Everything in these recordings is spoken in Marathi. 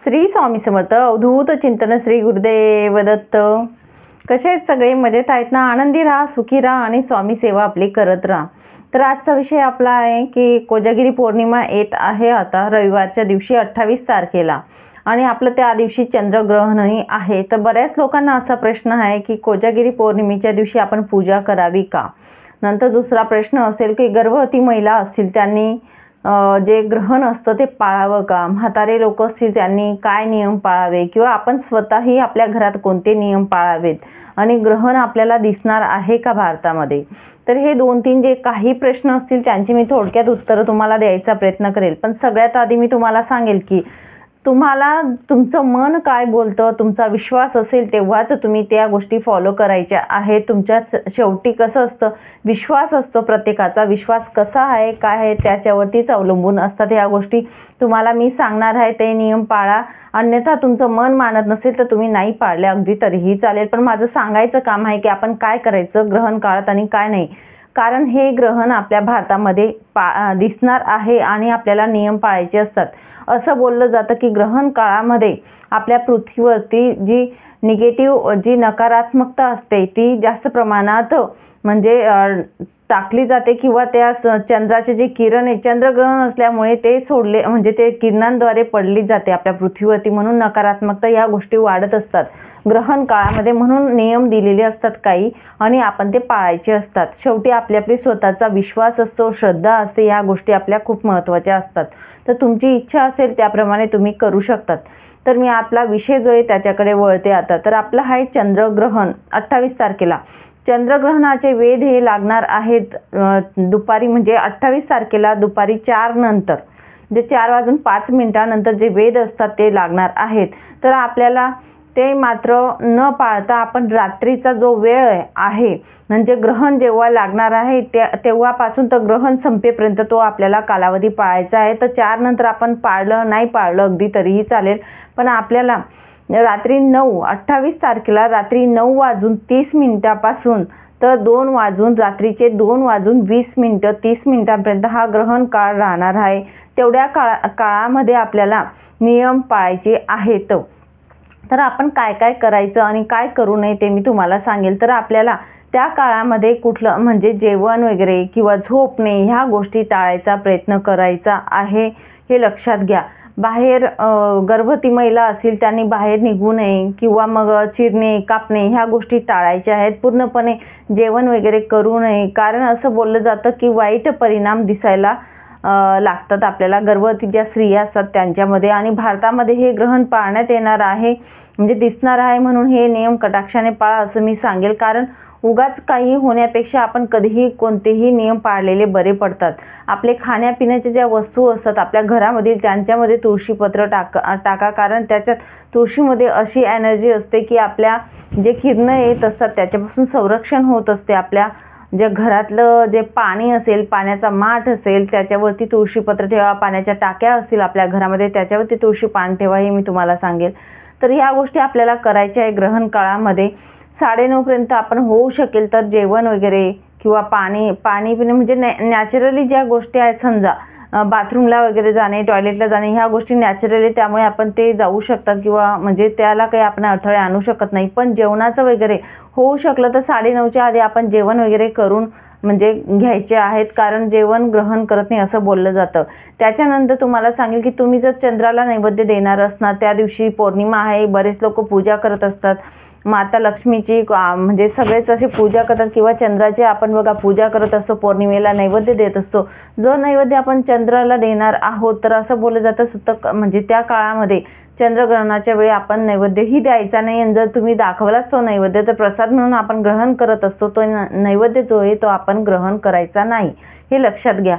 श्री स्वामी समर्थ. अवधूत चिंतन श्री गुरुदेव दत्त. कसे आहेत सगळे? मजेत आहेत ना? आनंदी राहा, सुखी राहा आणि स्वामी सेवा आपली करत राहा. तर आजचा विषय आपला आहे की कोजागिरी पौर्णिमा येत आहे आता रविवारच्या दिवशी 28 तारखेला आणि आपलं त्या दिवशी चंद्रग्रहणही आहे. तर बऱ्याच लोकांना असा प्रश्न आहे की कोजागिरी पौर्णिमेच्या दिवशी आपण पूजा करावी का? नंतर दुसरा प्रश्न असेल की गर्भवती महिला असतील त्यांनी जे ग्रहण असतं ते पाळावं का? म्हातारे लोक असतील त्यांनी काय नियम पाळावे किंवा आपण स्वतःही आपल्या घरात कोणते नियम पाळावेत आणि ग्रहण आपल्याला दिसणार आहे का भारतामध्ये? तर हे 2-3 जे काही प्रश्न असतील त्यांची मी थोडक्यात उत्तरं तुम्हाला द्यायचा प्रयत्न करेल. पण सगळ्यात आधी मी तुम्हाला सांगेल की तुम्हाला तुमचं मन काय बोलतं, तुमचा विश्वास असेल तेव्हाच तुम्ही त्या गोष्टी फॉलो करायच्या आहेत. तुमच्या शेवटी कसं असतं, विश्वास असतो प्रत्येकाचा. विश्वास कसा आहे, काय आहे त्याच्यावरतीच अवलंबून असतात ह्या गोष्टी. तुम्हाला मी सांगणार आहे ते नियम पाळा, अन्यथा तुमचं मन मानत नसेल तर तुम्ही नाही पाळले अगदी तरीही चालेल. पण माझं सांगायचं काम आहे की आपण काय करायचं ग्रहण काळात आणि काय नाही. कारण हे ग्रहण आपल्या भारतामध्ये दिसणार आहे आणि आपल्याला नियम पाळायचे असतात. असं बोललं जातं की ग्रहण काळामध्ये आपल्या पृथ्वीवरती जी निगेटिव्ह जी नकारात्मकता असते ती जास्त प्रमाणात म्हणजे टाकली जाते किंवा त्या चंद्राचे जे किरण आहे, चंद्रग्रहण असल्यामुळे ते सोडले म्हणजे ते किरणांद्वारे पडली जाते आपल्या पृथ्वीवरती. म्हणून नकारात्मकता या गोष्टी वाढत असतात ग्रहण काळामध्ये. म्हणून नियम दिलेले असतात काही आणि आपण ते पाळायचे असतात. शेवटी आपली स्वतःचा विश्वास असतो, श्रद्धा असते, या गोष्टी आपल्या खूप महत्त्वाच्या असतात. तर तुमची इच्छा असेल त्याप्रमाणे तुम्ही करू शकतात. तर मी आपला विषय जो आहे त्याच्याकडे वळते आता. तर आपला आहे चंद्रग्रहण 28 तारखेला. चंद्रग्रहणाचे वेध हे लागणार आहेत दुपारी म्हणजे 28 तारखेला दुपारी 4 नंतर, जे 4:05 जे वेध असतात ते लागणार आहेत. तर आपल्याला ते मात्र न पाळता आपण रात्रीचा जो वेळ आहे म्हणजे ग्रहण जेव्हा लागणार आहे तेव्हापासून तर ग्रहण संपेपर्यंत तो आपल्याला कालावधी पाळायचा आहे. तर 4 नंतर आपण पाळलं नाही पाळलं अगदी तरीही चालेल. पण आपल्याला रात्री 28 तारखेला रात्री 9:30 पासून तर रात्रीचे 2:20 30 मिनिटांपर्यंत हा ग्रहण काळ राहणार आहे. तेवढ्या काळामध्ये आपल्याला नियम पाळायचे आहेत. तर आपण काय काय करायचं आणि काय करू नये ते मी तुम्हाला सांगेल. तर आपल्याला त्या काळामध्ये कुठलं म्हणजे जेवण वगैरे किंवा झोपणे ह्या गोष्टी टाळायचा प्रयत्न करायचा आहे, हे लक्षात घ्या. बाहेर गर्भवती महिला असतील त्यांनी बाहेर निघू नये किंवा मग चिरणे कापणे ह्या गोष्टी टाळायच्या आहेत. पूर्णपणे जेवण वगैरे करू नये, कारण असं बोललं जातं की वाईट परिणाम दिसायला लागतात आपल्याला गर्भवती ज्या स्त्रिया असतात त्यांच्यामध्ये. आणि भारतामध्ये हे ग्रहण पाळण्यात येणार आहे म्हणजे दिसणार आहे म्हणून हे नियम कटाक्षाने पाळा असं मी सांगेल. कारण उगाच काही होण्यापेक्षा आपण कधीही कोणतेही नियम पाळलेले बरे पडतात. आपले खाण्यापिण्याच्या ज्या वस्तू असतात आपल्या घरामधील त्यांच्यामध्ये तुळशीपत्र टाका, कारण त्याच्यात तुळशीमध्ये अशी एनर्जी असते की आपल्या जे किरणं येत असतात त्याच्यापासून संरक्षण होत असते. आपल्या जे घरातलं जे पाणी असेल, पाण्याचा माठ असेल त्याच्यावरती तुळशीपत्र ठेवा. पाण्याच्या टाक्या असतील आपल्या घरामध्ये त्याच्यावरती तुळशी पान ठेवा, हे मी तुम्हाला सांगेल. तर ह्या गोष्टी आपल्याला करायच्या आहे ग्रहण काळामध्ये. 9:30 पर्यंत आपण होऊ शकेल तर जेवण वगैरे किंवा पाणी पिणे म्हणजे नॅचरली ज्या गोष्टी आहेत, समजा बाथरूमला वगैरे जाणे, टॉयलेटला जाणे ह्या गोष्टी नॅचरली त्यामुळे आपण ते जाऊ शकतात किंवा म्हणजे त्याला काही आपण अडथळे आणू शकत नाही. पण जेवणाचं वगैरे होऊ शकलं तर 9:30च्या आधी आपण जेवण वगैरे करून म्हणजे घ्यायचे आहेत, कारण जेवण ग्रहण करत नाही असं बोललं जातं. त्याच्यानंतर तुम्हाला सांगेल की तुम्ही जर चंद्राला नैवेद्य देणार असणार, त्या दिवशी पौर्णिमा आहे, बरेच लोक पूजा करत असतात माता लक्ष्मीची म्हणजे सगळेच अशी पूजा करतात किंवा चंद्राची आपण बघा पूजा करत असतो, पौर्णिमेला नैवेद्य देत असतो. जो नैवेद्य आपण चंद्राला देणार आहोत तर असं बोललं जातं सुद्धा म्हणजे त्या काळामध्ये चंद्रग्रहणाच्या वेळी आपण नैवेद्यही द्यायचा नाही. आणि जर तुम्ही दाखवलाच तो नैवेद्य तर प्रसाद म्हणून आपण ग्रहण करत असतो, तो नैवेद्य जो आहे तो आपण ग्रहण करायचा नाही, हे लक्षात घ्या.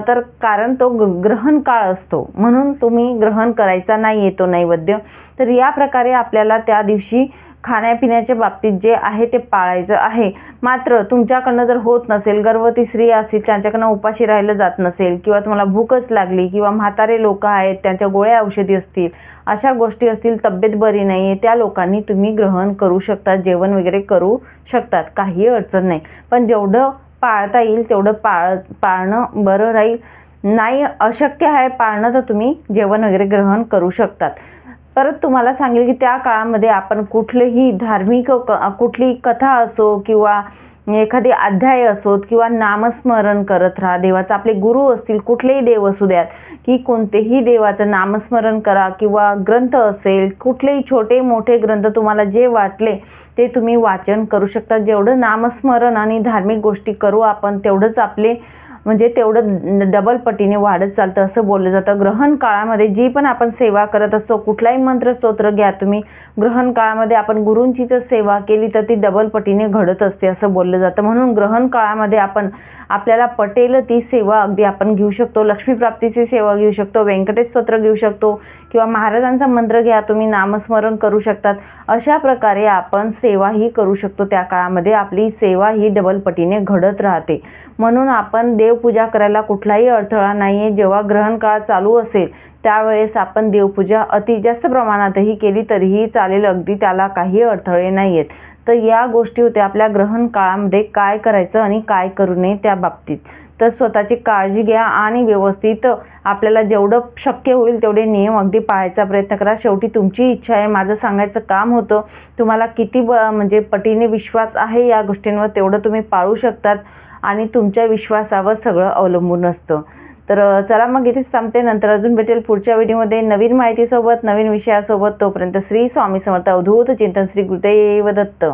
तर कारण तो ग्रहण काळ असतो म्हणून तुम्ही ग्रहण करायचा नाही तो नैवेद्य. तर या प्रकारे आपल्याला त्या दिवशी खाण्यापिण्याच्या बाबतीत जे आहे ते पाळायचं आहे. मात्र तुमच्याकडनं जर होत नसेल, गर्भवती स्त्री असतील त्यांच्याकडनं उपाशी राहिलं जात नसेल किंवा तुम्हाला भूकच लागली किंवा म्हातारे लोक आहेत त्यांच्या गोळ्या औषधी असतील, अशा गोष्टी असतील, तब्येत बरी नाही आहे, त्या लोकांनी तुम्ही ग्रहण करू शकता, जेवण वगैरे करू शकतात, काही अडचण नाही. पण जेवढं पाळता येईल तेवढं पाळणं बरं राहील. नाही अशक्य आहे पाळणं तर तुम्ही जेवण वगैरे ग्रहण करू शकतात. परत तुम्हाला सांगेल की त्या काळामध्ये आपण कुठलेही धार्मिक कुठली कथा असो किंवा एखादी अध्याय असोत किंवा नामस्मरण करत राहा. देवाचा आपले गुरु असतील, कुठलेही देव असू द्यात, की कोणतेही देवाचं नामस्मरण करा किंवा ग्रंथ असेल, कुठलेही छोटे मोठे ग्रंथ तुम्हाला जे वाटले ते तुम्ही वाचन करू शकता. जेवढं नामस्मरण आणि धार्मिक गोष्टी करू आपण तेवढंच आपले म्हणजे तेवढं डबल पटीने वाढत चालतं असं बोललं जातं. ग्रहण काळामध्ये जी पण आपण सेवा करत असतो, कुठलाही मंत्र स्तोत्र घ्या तुम्ही, ग्रहण काळामध्ये आपण गुरूंची जर सेवा केली तर ती डबल पटीने घडत असते असं बोललं जातं. म्हणून ग्रहण काळामध्ये आपण आपल्याला पटेल ती सेवा अगदी आपण घेऊ शकतो. लक्ष्मीप्राप्तीची सेवा घेऊ शकतो, व्यंकटेश स्तोत्र घेऊ शकतो किंवा महाराजांचा मंत्र घ्या तुम्ही, नामस्मरण करू शकतात. अशा प्रकारे आपण सेवाही करू शकतो. त्या काळामध्ये आपली सेवा ही डबल पटीने घडत राहते. म्हणून आपण देवपूजा करायला कुठलाही अडथळा नाहीये. जेव्हा ग्रहण काळ चालू असेल त्यावेळेस आपण देवपूजा अति जास्त प्रमाणातही केली तरीही चालेल, अगदी त्याला काही अडथळे नाहीयेत. तर या गोष्टी होत्या आपल्या ग्रहण काळामध्ये काय करायचं आणि काय करू नये त्या बाबतीत. तर स्वतःची काळजी घ्या आणि व्यवस्थित आपल्याला जेवढं शक्य होईल तेवढे नियम अगदी पाळायचा प्रयत्न करा. शेवटी तुमची इच्छा आहे, माझं सांगायचं काम होतं. तुम्हाला किती म्हणजे पटीने विश्वास आहे या गोष्टींवर तेवढं तुम्ही पाळू शकतात आणि तुमच्या विश्वासावर सगळं अवलंबून असतं. तर चला मग इथेच थांबते. नंतर अजून भेटेल पुढच्या व्हिडिओमध्ये नवीन माहितीसोबत, नवीन विषयासोबत. तोपर्यंत श्री स्वामी समर्थ. अवधूत चिंतन. श्री गुरुदेव दत्त.